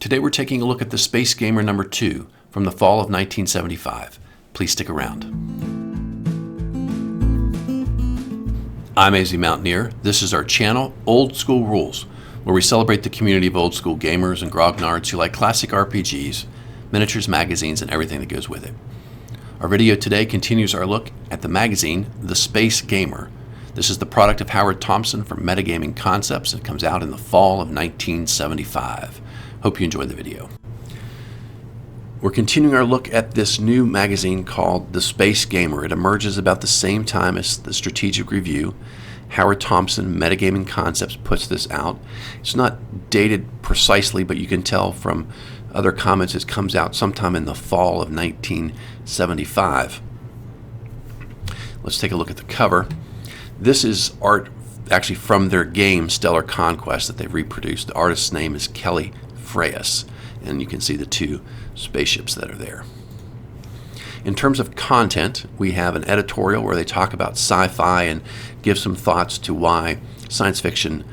Today we're taking a look at the Space Gamer number 2 from the fall of 1975. Please stick around. I'm AZ Mountaineer. This is our channel, Old School Rules, where we celebrate the community of old school gamers and grognards who like classic RPGs, miniatures, magazines, and everything that goes with it. Our video today continues our look at the magazine, The Space Gamer. This is the product of Howard Thompson from Metagaming Concepts and comes out in the fall of 1975. Hope you enjoy the video. We're continuing our look at this new magazine called The Space Gamer. It emerges about the same time as the Strategic Review. Howard Thompson, Metagaming Concepts, puts this out. It's not dated precisely, but you can tell from other comments it comes out sometime in the fall of 1975. Let's take a look at the cover. This is art actually from their game Stellar Conquest that they've reproduced. The artist's name is Kelly Freyas, and you can see the two spaceships that are there. In terms of content, we have an editorial where they talk about sci-fi and give some thoughts to why science fiction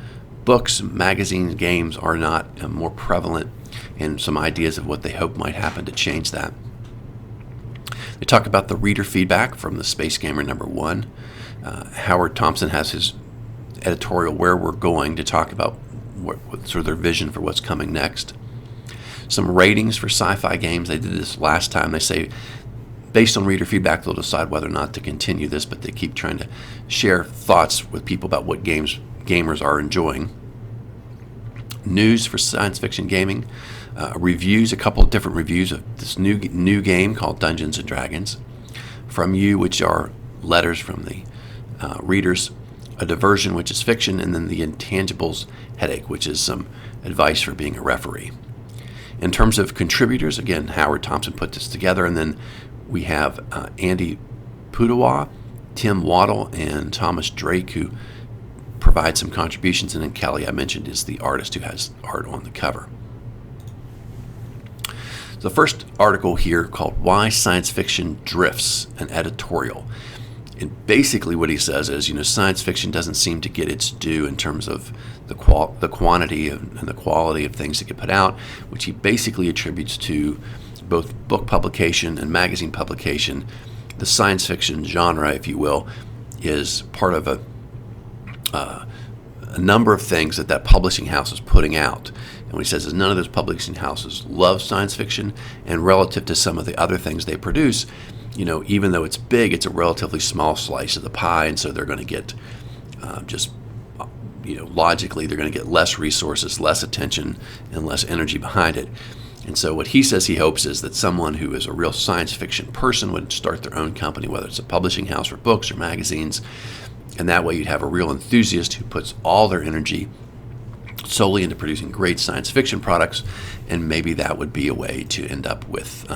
books, magazines, games are not more prevalent, and some ideas of what they hope might happen to change that. They talk about the reader feedback from the Space Gamer number 1. Howard Thompson has his editorial Where We're Going to talk about what sort of their vision for what's coming next. Some ratings for sci-fi games. They did this last time. They say based on reader feedback they'll decide whether or not to continue this, but they keep trying to share thoughts with people about what games gamers are enjoying. News for science fiction gaming. Reviews, a couple of different reviews of this new game called Dungeons and Dragons. From You, which are letters from the readers, a diversion, which is fiction, and then the intangibles headache, which is some advice for being a referee. In terms of contributors, again, Howard Thompson put this together, and then we have Andy Pudewa, Tim Waddell, and Thomas Drake, who provide some contributions, and then Kelly, I mentioned, is the artist who has art on the cover. The first article here called Why Science Fiction Drifts, an editorial. And basically what he says is, science fiction doesn't seem to get its due in terms of the quantity and the quality of things that get put out, which he basically attributes to both book publication and magazine publication. The science fiction genre, if you will, is part of a number of things that publishing house is putting out. And what he says is none of those publishing houses love science fiction, and relative to some of the other things they produce, even though it's big, it's a relatively small slice of the pie, and so they're going to get logically, they're going to get less resources, less attention, and less energy behind it. And so what he says he hopes is that someone who is a real science fiction person would start their own company, whether it's a publishing house for books or magazines, and that way you'd have a real enthusiast who puts all their energy solely into producing great science fiction products, and maybe that would be a way to end up with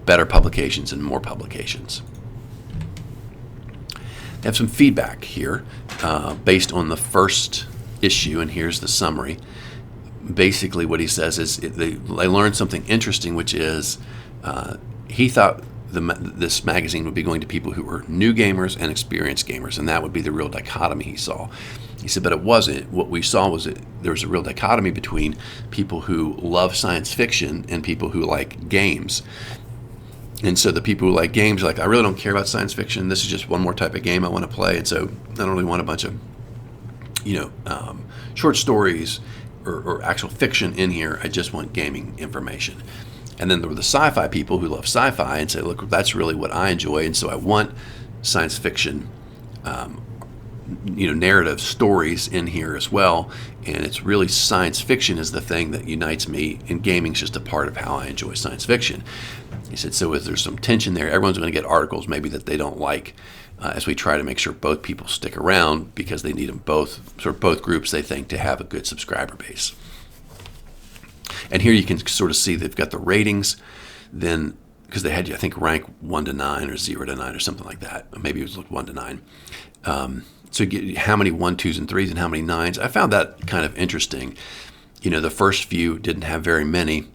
better publications and more publications. They have some feedback here based on the first issue, and here's the summary. Basically what he says is they learned something interesting, which is he thought this magazine would be going to people who were new gamers and experienced gamers, and that would be the real dichotomy he saw. He said, but it wasn't. What we saw was that there was a real dichotomy between people who love science fiction and people who like games. And so the people who like games are like, I really don't care about science fiction. This is just one more type of game I want to play. And so I don't really want a bunch of, short stories or actual fiction in here. I just want gaming information. And then there were the sci-fi people who love sci-fi and say, look, that's really what I enjoy. And so I want science fiction, narrative stories in here as well. And it's really science fiction is the thing that unites me, and gaming's just a part of how I enjoy science fiction. He said, so if there's some tension there, everyone's going to get articles maybe that they don't like, as we try to make sure both people stick around, because they need them both, both groups, they think, to have a good subscriber base. And here you can sort of see they've got the ratings, then, because they had, I think, rank 1 to 9 or 0 to 9 or something like that. Maybe it was 1 to 9. So you get how many 1, 2s, and 3s and how many 9s. I found that kind of interesting. The first few didn't have very many.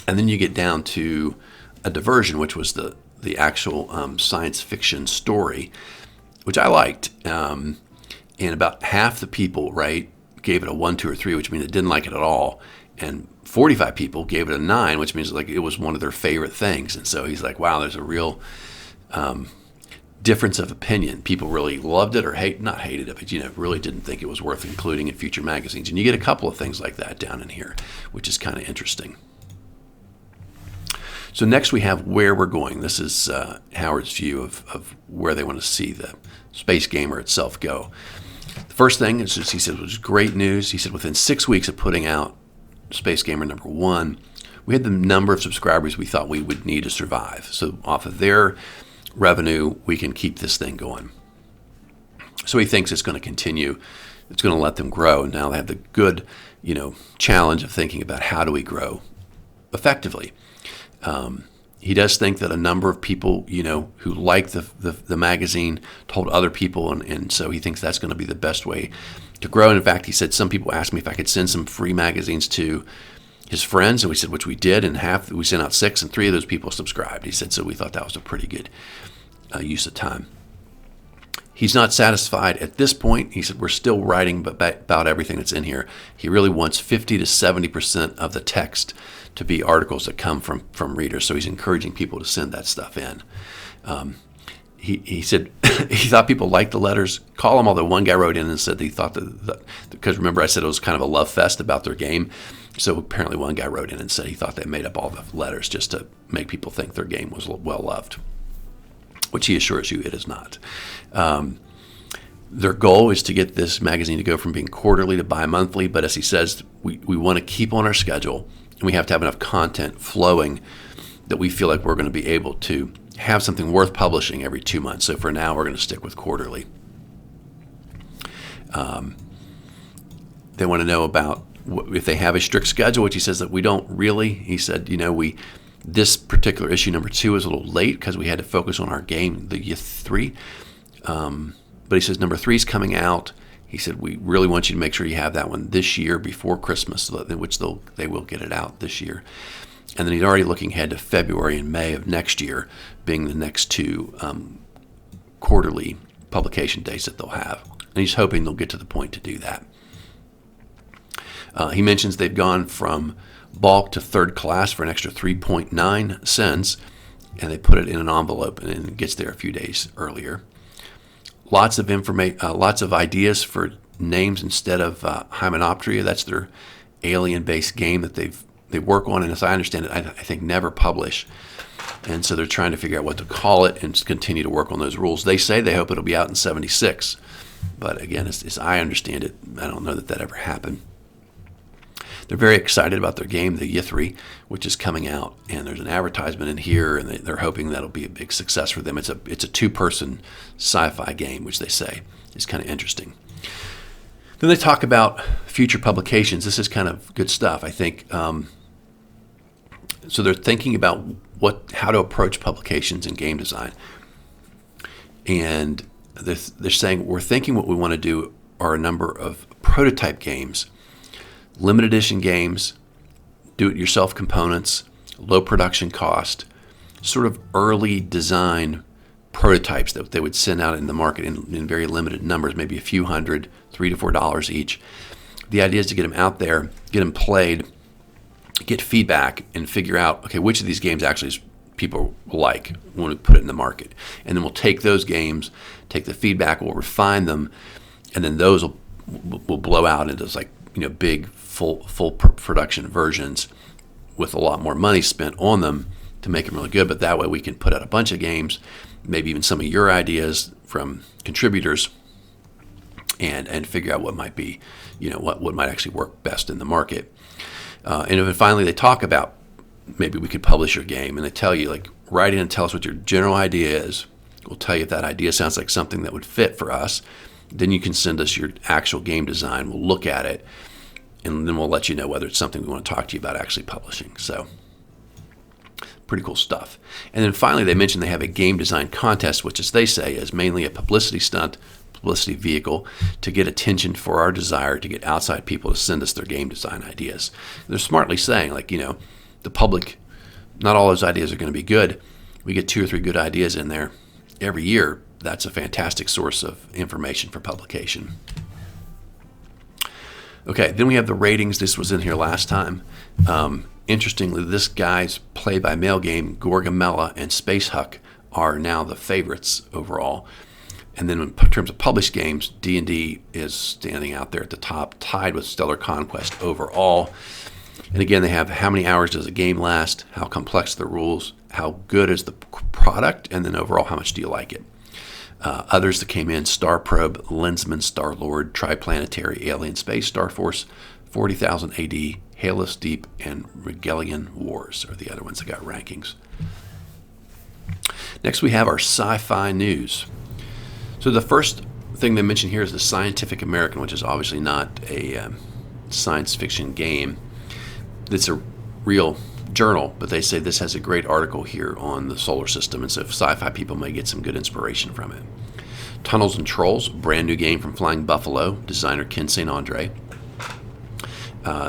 And then you get down to a diversion, which was the actual science fiction story, which I liked. And about half the people, gave it a 1, 2, or 3, which means it didn't like it at all. and 45 people gave it a 9, which means like it was one of their favorite things. And so he's like, wow, there's a real difference of opinion. People really loved it or not hated it, but really didn't think it was worth including in future magazines. And you get a couple of things like that down in here, which is kind of interesting. So next we have where we're going. This is Howard's view of where they want to see the Space Gamer itself go. The first thing is, he said, was great news. He said within 6 weeks of putting out Space Gamer number 1, we had the number of subscribers we thought we would need to survive. So off of their revenue, we can keep this thing going. So he thinks it's going to continue. It's going to let them grow. Now they have the good, challenge of thinking about how do we grow effectively. He does think that a number of people, who like the magazine told other people, and so he thinks that's going to be the best way to grow. And in fact, he said some people asked me if I could send some free magazines to his friends, and we said, which we did, and we sent out 6, and 3 of those people subscribed. He said, so we thought that was a pretty good use of time. He's not satisfied at this point. He said, we're still writing about everything that's in here. He really wants 50 to 70% of the text to be articles that come from readers. So he's encouraging people to send that stuff in. He said he thought people liked the letters. Call him, although one guy wrote in and said that he thought because remember I said it was kind of a love fest about their game. So apparently one guy wrote in and said he thought they made up all the letters just to make people think their game was well loved, which he assures you it is not. Their goal is to get this magazine to go from being quarterly to bi-monthly, but as he says, we want to keep on our schedule, and we have to have enough content flowing that we feel like we're going to be able to have something worth publishing every 2 months. So for now, we're going to stick with quarterly. They want to know about if they have a strict schedule, which he says that we don't really. He said, this particular issue number 2 is a little late because we had to focus on our game, the Y3. But he says number 3 is coming out. He said we really want you to make sure you have that one this year before Christmas, which they will get it out this year. And then he's already looking ahead to February and May of next year being the next 2 quarterly publication dates that they'll have. And he's hoping they'll get to the point to do that. He mentions they've gone from bulk to third class for an extra 3.9 cents, and they put it in an envelope, and it gets there a few days earlier. Lots of ideas for names instead of Hymenoptera. That's their alien-based game that they work on, and as I understand it, I think never publish. And so they're trying to figure out what to call it and continue to work on those rules. They say they hope it'll be out in 76, but again, as I understand it, I don't know that ever happened. They're very excited about their game, the Y3, which is coming out, and there's an advertisement in here, and they're hoping that'll be a big success for them. It's a 2-person sci-fi game, which they say is kind of interesting. Then they talk about future publications. This is kind of good stuff, I think. So they're thinking about how to approach publications in game design, and they're saying we're thinking what we want to do are a number of prototype games, limited edition games, do-it-yourself components, low production cost, sort of early design prototypes that they would send out in the market in very limited numbers, maybe a few hundred, $3 to $4 each. The idea is to get them out there, get them played, get feedback, and figure out, okay, which of these games actually people like when we put it in the market. And then we'll take those games, take the feedback, we'll refine them, and then those will blow out into big full production versions with a lot more money spent on them to make them really good. But that way we can put out a bunch of games, maybe even some of your ideas from contributors, and figure out what might be, what might actually work best in the market. And then finally they talk about maybe we could publish your game, and they tell you, write in and tell us what your general idea is. We'll tell you if that idea sounds like something that would fit for us. Then you can send us your actual game design. We'll look at it, and then we'll let you know whether it's something we want to talk to you about actually publishing. So pretty cool stuff. And then finally, they mentioned they have a game design contest, which, as they say, is mainly a publicity stunt, publicity vehicle to get attention for our desire to get outside people to send us their game design ideas. They're smartly saying, the public, not all those ideas are going to be good. We get 2 or 3 good ideas in there every year. That's a fantastic source of information for publication. Okay, then we have the ratings. This was in here last time. Interestingly, this guy's play-by-mail game, Gorgamela and Space Huck, are now the favorites overall. And then in terms of published games, D&D is standing out there at the top, tied with Stellar Conquest overall. And again, they have how many hours does a game last, how complex the rules, how good is the product, and then overall, how much do you like it. Others that came in, Star Probe, Lensman, Star-Lord, Triplanetary, Alien Space, Star Force, 40,000 AD, Halos Deep, and Regalian Wars are the other ones that got rankings. Next, we have our sci-fi news. So the first thing they mention here is the Scientific American, which is obviously not a science fiction game. It's a real journal, but they say this has a great article here on the solar system, and so sci-fi people may get some good inspiration from it. Tunnels and Trolls, brand new game from Flying Buffalo, designer Ken St. Andre.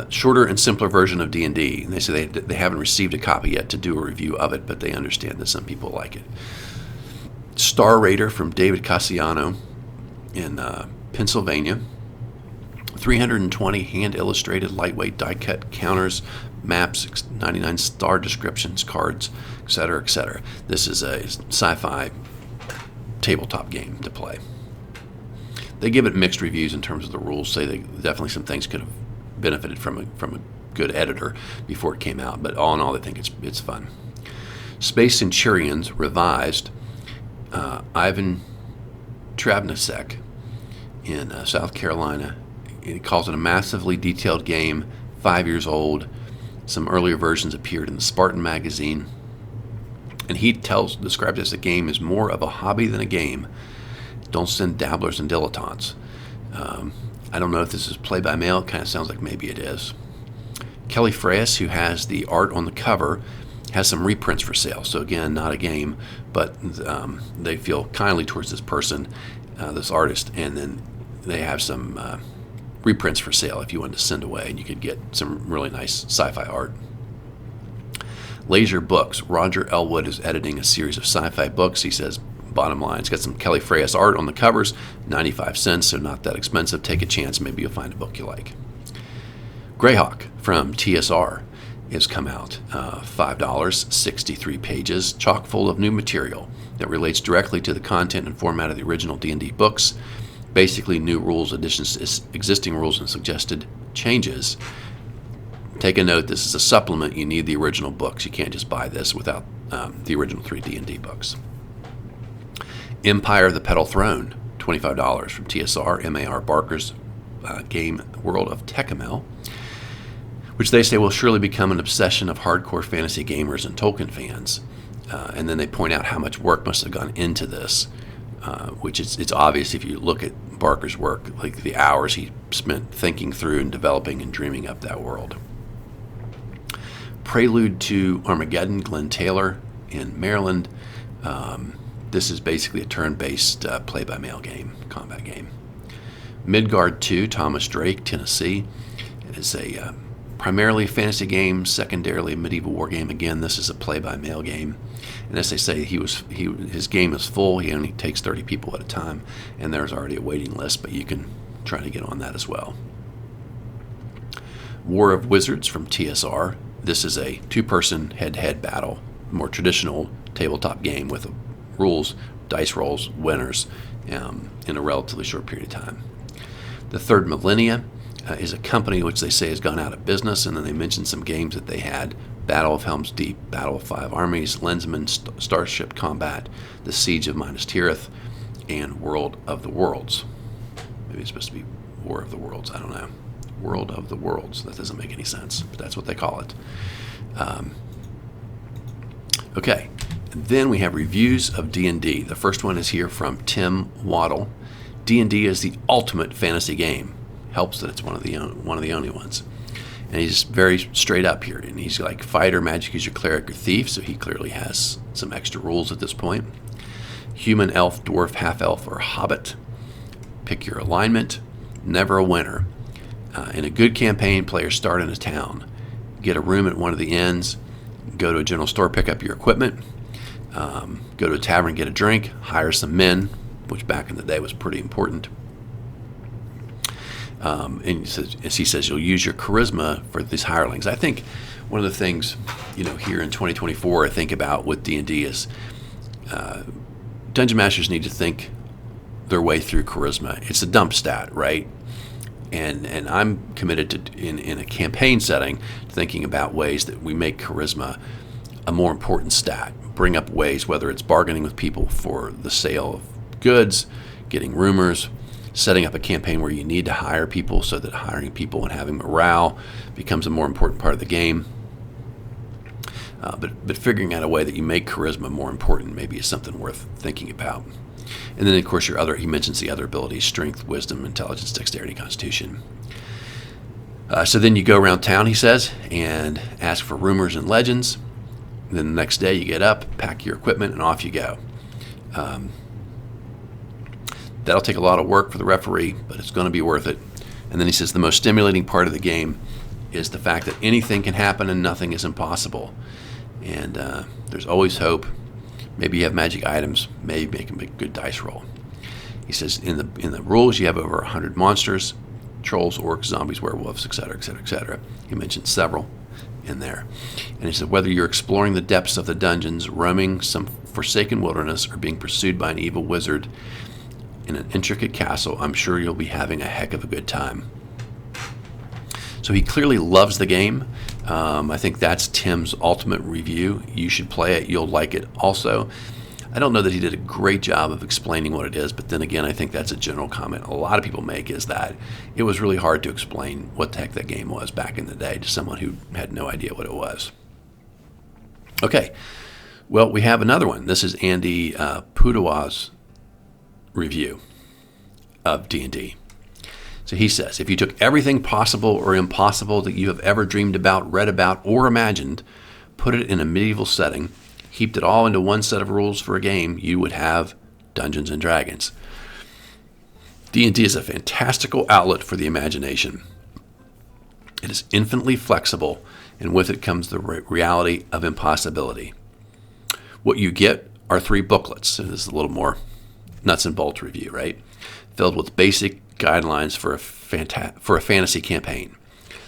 Shorter and simpler version of D&D. And they say they haven't received a copy yet to do a review of it, but they understand that some people like it. Star Raider from David Cassiano in Pennsylvania. 320 hand-illustrated, lightweight die-cut counters, maps, 99 star descriptions, cards, etc., etc. This is a sci-fi tabletop game to play. They give it mixed reviews in terms of the rules. Say they definitely some things could have benefited from a good editor before it came out, but all in all, they think it's fun. Space Centurions revised. Ivan Travnicek in South Carolina. He calls it a massively detailed game, 5 years old. Some earlier versions appeared in the Spartan magazine. And he describes it as a game is more of a hobby than a game. Don't send dabblers and dilettantes. I don't know if this is play-by-mail. It kind of sounds like maybe it is. Kelly Freyas, who has the art on the cover, has some reprints for sale. So again, not a game, but they feel kindly towards this person, this artist, and then they have some reprints for sale if you wanted to send away, and you could get some really nice sci-fi art. Laser Books. Roger Elwood is editing a series of sci-fi books. He says, bottom line, it's got some Kelly Freyas art on the covers, 95 cents, so not that expensive. Take a chance, maybe you'll find a book you like. Greyhawk from TSR has come out, $5, 63 pages, chock full of new material that relates directly to the content and format of the original D&D books. Basically, new rules, additions to existing rules, and suggested changes. Take a note, this is a supplement. You need the original books. You can't just buy this without the original 3 D&D books. Empire of the Petal Throne, $25 from TSR, M.A.R. Barker's game World of Tecumseh, which they say will surely become an obsession of hardcore fantasy gamers and Tolkien fans. And then they point out how much work must have gone into this, which it's obvious if you look at Barker's work, like the hours he spent thinking through and developing and dreaming up that world. Prelude to Armageddon, Glenn Taylor in Maryland. This is basically a turn-based play-by-mail game, combat game. Midgard 2, Thomas Drake, Tennessee. It is a primarily fantasy game, secondarily a medieval war game. Again, this is a play-by-mail game. And as they say, his game is full. He only takes 30 people at a time, and there's already a waiting list, but you can try to get on that as well. War of Wizards from TSR. This is a 2-person head-to-head battle, more traditional tabletop game with rules, dice rolls, winners in a relatively short period of time. The Third Millennia is a company which they say has gone out of business, and then they mention some games that they had: Battle of Helm's Deep, Battle of 5 Armies, Lensman, Starship Combat, The Siege of Minas Tirith, and World of the Worlds. Maybe it's supposed to be War of the Worlds, I don't know. World of the Worlds, that doesn't make any sense, but that's what they call it. Okay, then we have reviews of D&D. The first one is here from Tim Waddell. D&D is the ultimate fantasy game. Helps that it's one of the only ones. And he's very straight up here. And he's like, fighter, magic user, cleric, or thief. So he clearly has some extra rules at this point. Human, elf, dwarf, half-elf, or hobbit. Pick your alignment. Never a winner. In a good campaign, players start in a town. Get a room at one of the inns. Go to a general store, pick up your equipment. Go to a tavern, get a drink. Hire some men, which back in the day was pretty important. And he says, as he says, you'll use your charisma for these hirelings. I think one of the things, here in 2024, I think about with D&D is Dungeon Masters need to think their way through charisma. It's a dump stat, right? And I'm committed to, in a campaign setting, thinking about ways that we make charisma a more important stat. Bring up ways, whether it's bargaining with people for the sale of goods, getting rumors, setting up a campaign where you need to hire people so that hiring people and having morale becomes a more important part of the game. But figuring out a way that you make charisma more important maybe is something worth thinking about. And then, of course, he mentions the other abilities: strength, wisdom, intelligence, dexterity, constitution. So then you go around town, he says, and ask for rumors and legends. And then the next day you get up, pack your equipment, and off you go. That'll take a lot of work for the referee, but it's going to be worth it. And then he says the most stimulating part of the game is the fact that anything can happen and nothing is impossible. And there's always hope. Maybe you have magic items. Maybe make a good dice roll. He says in the rules you have over 100 monsters: trolls, orcs, zombies, werewolves, etc., etc., etc. He mentioned several in there. And he said whether you're exploring the depths of the dungeons, roaming some forsaken wilderness, or being pursued by an evil wizard in an intricate castle, I'm sure you'll be having a heck of a good time. So he clearly loves the game. I think that's Tim's ultimate review. You should play it. You'll like it also. I don't know that he did a great job of explaining what it is, but then again, I think that's a general comment a lot of people make, is that it was really hard to explain what the heck that game was back in the day to someone who had no idea what it was. Okay, well, we have another one. This is Andy Pudewa's review of D&D. So he says, if you took everything possible or impossible that you have ever dreamed about, read about, or imagined, put it in a medieval setting, heaped it all into one set of rules for a game, you would have Dungeons and Dragons. D&D is a fantastical outlet for the imagination. It is infinitely flexible, and with it comes the reality of impossibility. What you get are 3 booklets. So this is a little more nuts and bolts review, right? Filled with basic guidelines for a fantasy campaign.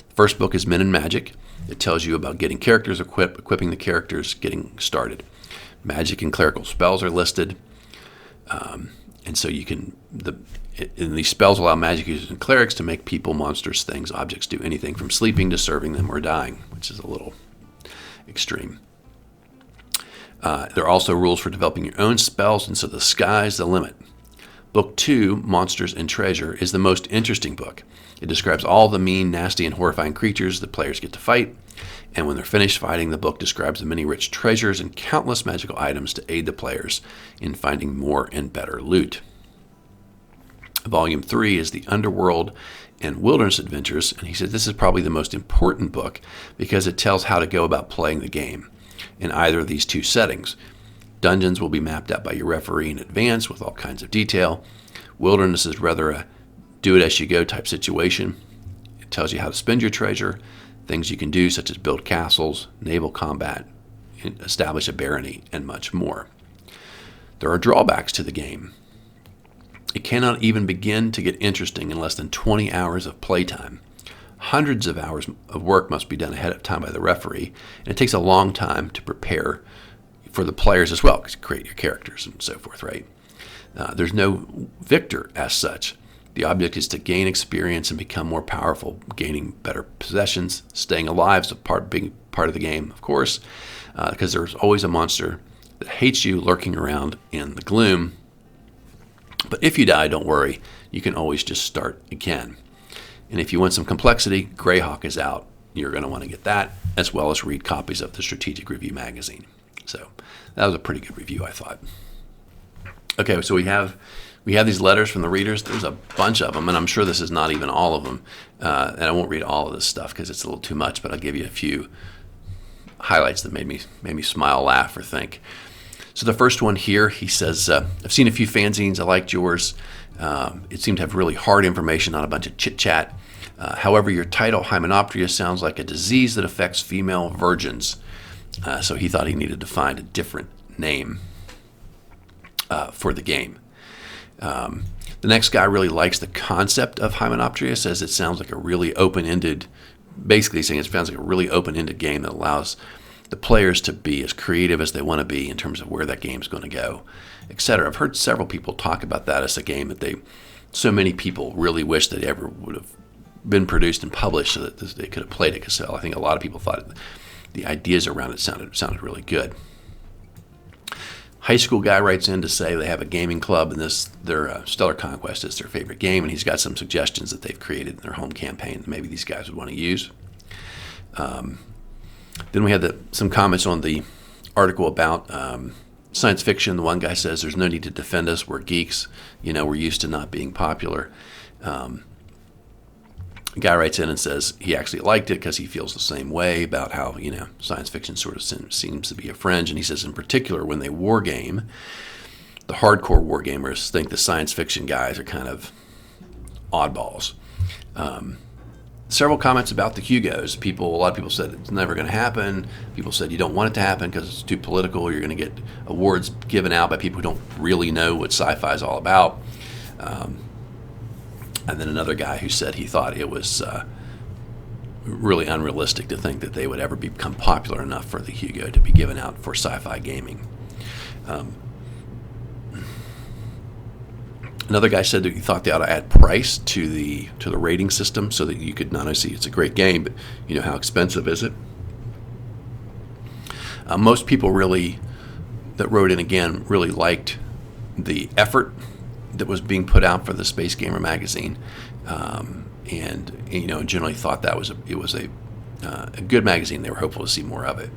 The first book is Men and Magic. It tells you about getting characters equipping the characters, getting started. Magic and clerical spells are listed, and so you can. And these spells allow magic users and clerics to make people, monsters, things, objects do anything from sleeping to serving them or dying, which is a little extreme. There are also rules for developing your own spells, and so the sky's the limit. Book 2, Monsters and Treasure, is the most interesting book. It describes all the mean, nasty, and horrifying creatures the players get to fight, and when they're finished fighting, the book describes the many rich treasures and countless magical items to aid the players in finding more and better loot. Volume 3 is the Underworld and Wilderness Adventures, and he said this is probably the most important book because it tells how to go about playing the game in either of these 2 settings. Dungeons will be mapped out by your referee in advance with all kinds of detail. Wilderness is rather a do-it-as-you-go type situation. It tells you how to spend your treasure, things you can do such as build castles, naval combat, establish a barony, and much more. There are drawbacks to the game. It cannot even begin to get interesting in less than 20 hours of playtime. Hundreds of hours of work must be done ahead of time by the referee, and it takes a long time to prepare for the players as well, because you create your characters and so forth, right? There's no victor as such. The object is to gain experience and become more powerful, gaining better possessions. Staying alive is being part of the game, of course, because there's always a monster that hates you lurking around in the gloom. But if you die, don't worry. You can always just start again. And if you want some complexity, Greyhawk is out. You're going to want to get that, as well as read copies of the Strategic Review magazine. So that was a pretty good review, I thought. Okay, so we have these letters from the readers. There's a bunch of them, and I'm sure this is not even all of them. And I won't read all of this stuff because it's a little too much, but I'll give you a few highlights that made me smile, laugh, or think. So the first one here, he says, I've seen a few fanzines. I liked yours. It seemed to have really hard information, not a bunch of chit-chat. However, your title, Hymenoptera, sounds like a disease that affects female virgins. So he thought he needed to find a different name for the game. The next guy really likes the concept of Hymenoptera, says it sounds like a really open-ended, basically saying it sounds like a really open-ended game that allows the players to be as creative as they want to be in terms of where that game's going to go, etc. I've heard several people talk about that as a game that so many people really wish that ever would have been produced and published so that they could have played it. Because I think a lot of people thought the ideas around it sounded really good. High school guy writes in to say they have a gaming club and their Stellar Conquest is their favorite game, and he's got some suggestions that they've created in their home campaign that maybe these guys would want to use. Then we had some comments on the article about science fiction. The one guy says there's no need to defend us. We're geeks. We're used to not being popular. A guy writes in and says he actually liked it because he feels the same way about how, science fiction sort of seems to be a fringe. And he says in particular when they war game, the hardcore war gamers think the science fiction guys are kind of oddballs. Several comments about the Hugos. A lot of people said it's never going to happen. People said you don't want it to happen because it's too political. You're going to get awards given out by people who don't really know what sci-fi is all about. And then another guy who said he thought it was really unrealistic to think that they would ever become popular enough for the Hugo to be given out for sci-fi gaming. Another guy said that he thought they ought to add price to the rating system so that you could not only see it's a great game, but how expensive is it. Most people that wrote in again really liked the effort that was being put out for the Space Gamer magazine, and generally thought that it was a good magazine. They were hopeful to see more of it.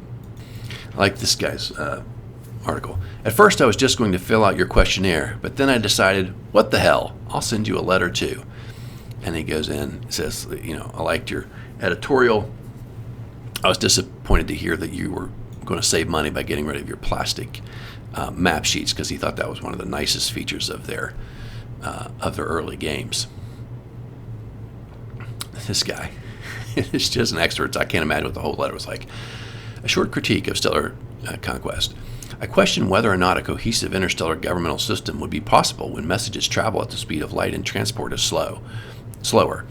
I like this guy's article. At first I was just going to fill out your questionnaire, but then I decided, what the hell, I'll send you a letter too. And he goes in and says, I liked your editorial. I was disappointed to hear that you were going to save money by getting rid of your plastic map sheets, because he thought that was one of the nicest features of their early games. This guy is just an expert. I can't imagine what the whole letter was like. A short critique of Stellar Conquest. I question whether or not a cohesive interstellar governmental system would be possible when messages travel at the speed of light and transport is slower.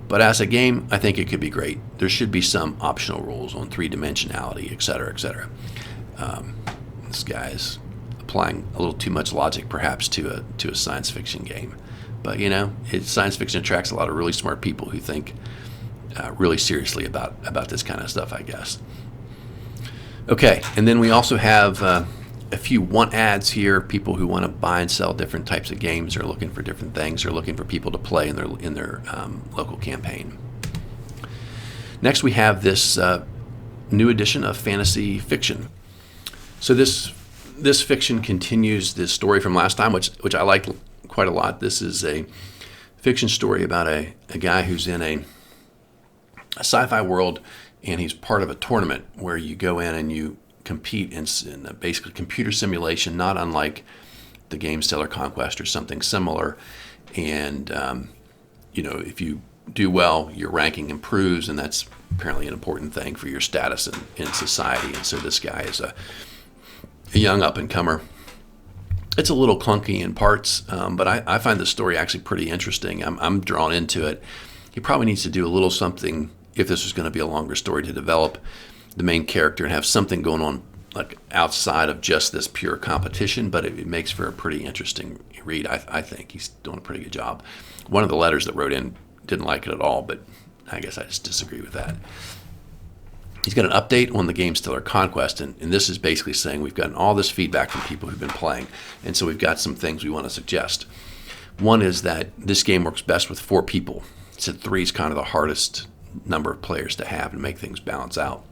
But as a game, I think it could be great. There should be some optional rules on three-dimensionality, etc., etc. This guy's applying a little too much logic, perhaps, to a science fiction game. But science fiction attracts a lot of really smart people who think really seriously about this kind of stuff, I guess. Okay, and then we also have a few want ads here. People who want to buy and sell different types of games are looking for different things. They're looking for people to play in their local campaign. Next, we have this new edition of fantasy fiction. So this fiction continues this story from last time, which I liked quite a lot. This is a fiction story about a guy who's in a sci-fi world, and he's part of a tournament where you go in and you compete in basically computer simulation, not unlike the game Stellar Conquest or something similar. And if you do well, your ranking improves, and that's apparently an important thing for your status in society. And so this guy is a young up-and-comer. It's a little clunky in parts, but I find the story actually pretty interesting. I'm drawn into it. He probably needs to do a little something, if this was going to be a longer story, to develop the main character and have something going on like outside of just this pure competition, but it makes for a pretty interesting read. I think he's doing a pretty good job. One of the letters that wrote in didn't like it at all, but I guess I just disagree with that. He's got an update on the game Stellar Conquest, and this is basically saying we've gotten all this feedback from people who've been playing, and so we've got some things we want to suggest. One is that this game works best with 4 people. He said 3 is kind of the hardest number of players to have and make things balance out.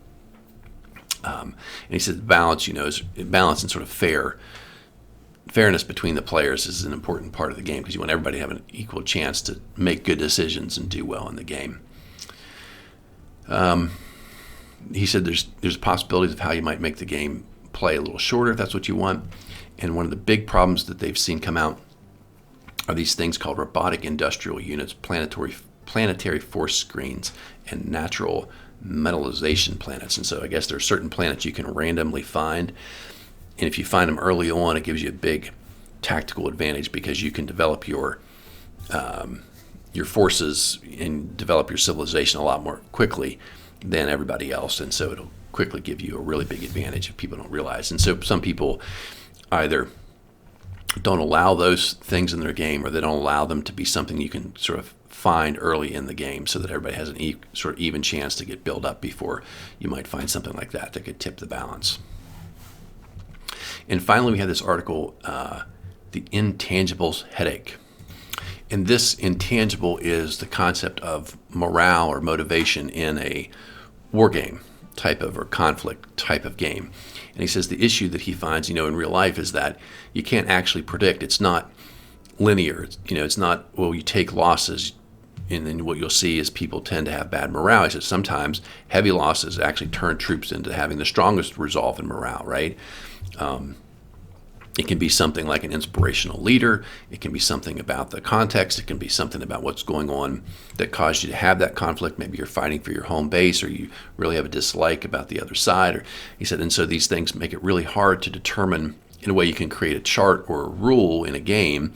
And he said balance, is balance and sort of fairness between the players is an important part of the game, because you want everybody to have an equal chance to make good decisions and do well in the game. He said there's possibilities of how you might make the game play a little shorter if that's what you want. And one of the big problems that they've seen come out are these things called robotic industrial units, planetary force screens, and natural metallization planets. And so I guess there are certain planets you can randomly find, and if you find them early on, it gives you a big tactical advantage, because you can develop your your forces and develop your civilization a lot more quickly than everybody else, and so it'll quickly give you a really big advantage if people don't realize. And so some people either don't allow those things in their game, or they don't allow them to be something you can sort of find early in the game, so that everybody has an sort of even chance to get built up before you might find something like that that could tip the balance. And finally, we have this article, The Intangible's Headache. And this intangible is the concept of morale or motivation in a war game type of, or conflict type of game. And he says the issue that he finds, in real life is that you can't actually predict. It's not linear. It's not, well, you take losses, and then what you'll see is people tend to have bad morale. He says sometimes heavy losses actually turn troops into having the strongest resolve and morale, right? It can be something like an inspirational leader. It can be something about the context. It can be something about what's going on that caused you to have that conflict. Maybe you're fighting for your home base, or you really have a dislike about the other side. Or he said, and so these things make it really hard to determine. In a way, you can create a chart or a rule in a game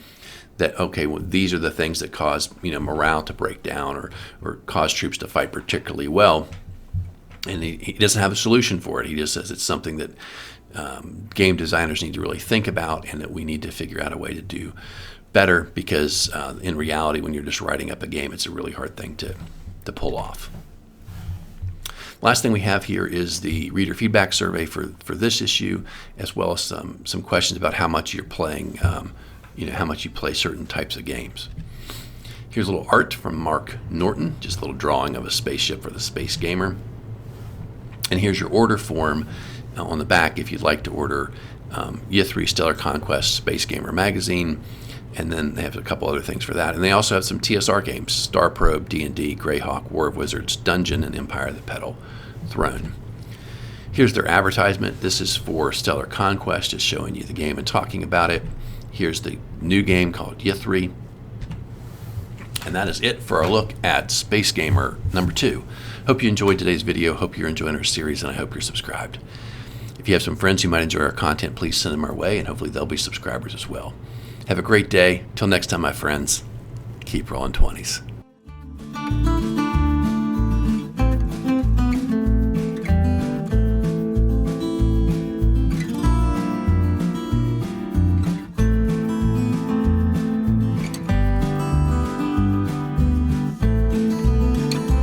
that, okay, well, these are the things that cause morale to break down, or cause troops to fight particularly well. And he doesn't have a solution for it. He just says it's something that game designers need to really think about, and that we need to figure out a way to do better, because in reality, when you're just writing up a game, it's a really hard thing to pull off. Last thing we have here is the reader feedback survey for this issue, as well as some questions about how much you're playing, how much you play certain types of games. Here's a little art from Mark Norton, just a little drawing of a spaceship for the space gamer. And here's your order form on the back if you'd like to order Year 3 Stellar Conquest Space Gamer Magazine. And then they have a couple other things for that. And they also have some TSR games: Star Probe, D&D, Greyhawk, War of Wizards, Dungeon, and Empire of the Petal Throne. Here's their advertisement. This is for Stellar Conquest, just showing you the game and talking about it. Here's the new game called Yithri. And that is it for our look at Space Gamer number 2. Hope you enjoyed today's video. Hope you're enjoying our series, and I hope you're subscribed. If you have some friends who might enjoy our content, please send them our way, and hopefully they'll be subscribers as well. Have a great day. Till next time, my friends, keep rolling 20s.